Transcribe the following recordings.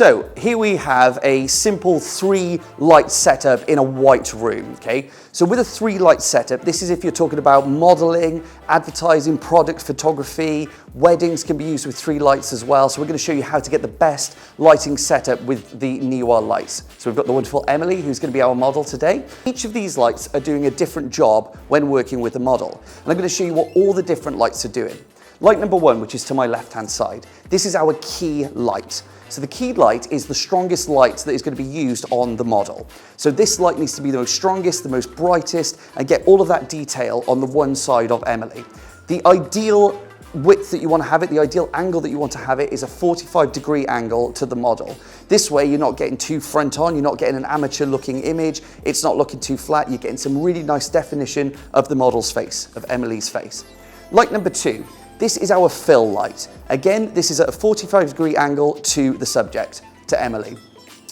So here we have a simple 3-light setup in a white room, okay? So with a 3-light setup, this is if you're talking about modeling, advertising, product photography, weddings can be used with 3 lights as well. So we're going to show you how to get the best lighting setup with the Neewer lights. So we've got the wonderful Emily, who's going to be our model today. Each of these lights are doing a different job when working with the model. And I'm going to show you what all the different lights are doing. Light number 1, which is to my left-hand side, this is our key light. So the key light is the strongest light that is going to be used on the model. So this light needs to be the most strongest, the most brightest, and get all of that detail on the one side of Emily. The ideal width that you want to have it, the ideal angle that you want to have it is a 45-degree angle to the model. This way you're not getting too front on, you're not getting an amateur looking image, it's not looking too flat, you're getting some really nice definition of the model's face, of Emily's face. Light number 2. This is our fill light. Again, this is at a 45-degree angle to the subject, to Emily.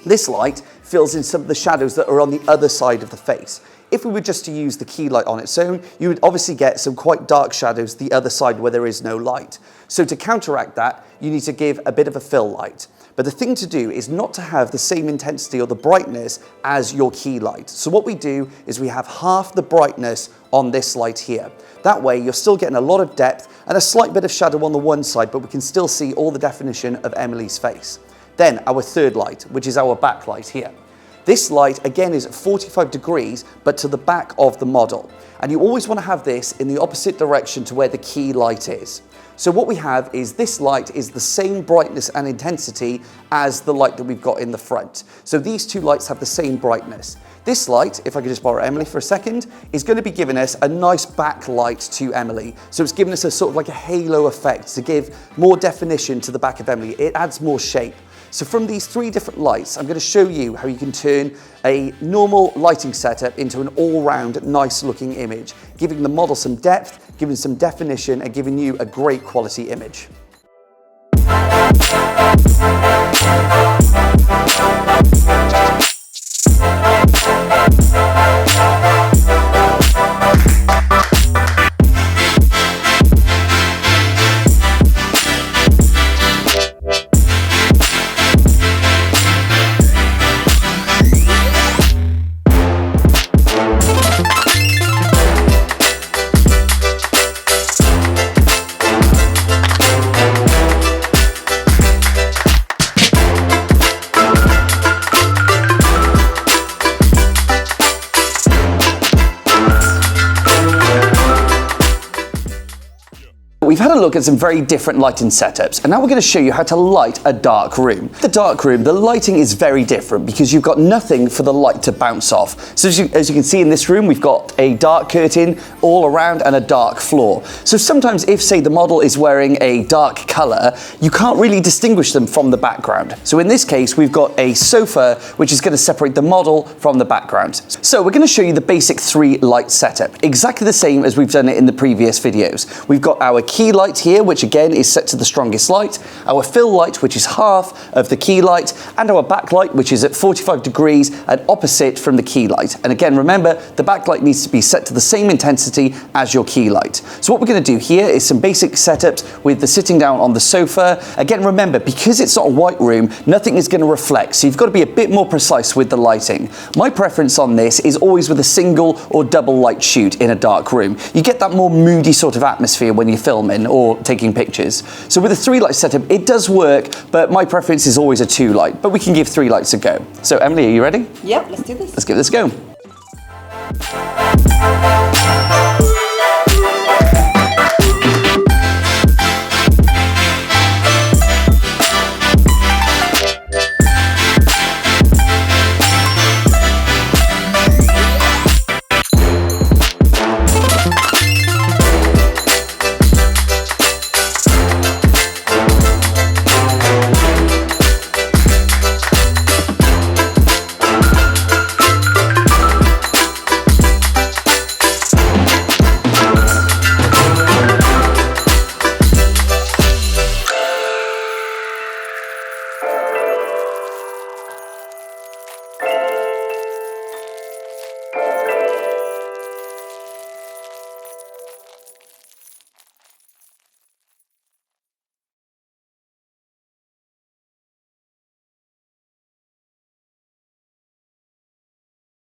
This light fills in some of the shadows that are on the other side of the face. If we were just to use the key light on its own, you would obviously get some quite dark shadows the other side where there is no light. So to counteract that, you need to give a bit of a fill light. But the thing to do is not to have the same intensity or the brightness as your key light. So what we do is we have half the brightness on this light here. That way you're still getting a lot of depth and a slight bit of shadow on the one side, but we can still see all the definition of Emily's face. Then our third light, which is our backlight here. This light again is at 45 degrees, but to the back of the model. And you always want to have this in the opposite direction to where the key light is. So what we have is this light is the same brightness and intensity as the light that we've got in the front. So these two lights have the same brightness. This light, if I could just borrow Emily for a second, is going to be giving us a nice backlight to Emily. So it's giving us a sort of like a halo effect to give more definition to the back of Emily. It adds more shape. So from these 3 different lights, I'm going to show you how you can turn a normal lighting setup into an all-round nice looking image, giving the model some depth, giving some definition, and giving you a great quality image. We've had a look at some very different lighting setups, and now we're going to show you how to light a dark room. The dark room, the lighting is very different because you've got nothing for the light to bounce off. So as you can see in this room, we've got a dark curtain all around and a dark floor. So sometimes if, say, the model is wearing a dark color, you can't really distinguish them from the background. So in this case, we've got a sofa, which is going to separate the model from the background. So we're going to show you the basic 3-light setup, exactly the same as we've done it in the previous videos. We've got our key light here, which again is set to the strongest light, our fill light, which is half of the key light, and our backlight, which is at 45 degrees and opposite from the key light. And again, remember, the backlight needs to be set to the same intensity as your key light. So what we're going to do here is some basic setups with the sitting down on the sofa. Again, remember, because it's not a white room, nothing is going to reflect, so you've got to be a bit more precise with the lighting. My preference on this is always with a single or double light shoot in a dark room. You get that more moody sort of atmosphere when you're filming or taking pictures. So with a 3-light setup, it does work, but my preference is always a 2-light, but we can give 3 lights a go. So Emily, are you ready? Yep, let's do this. Let's give this a go.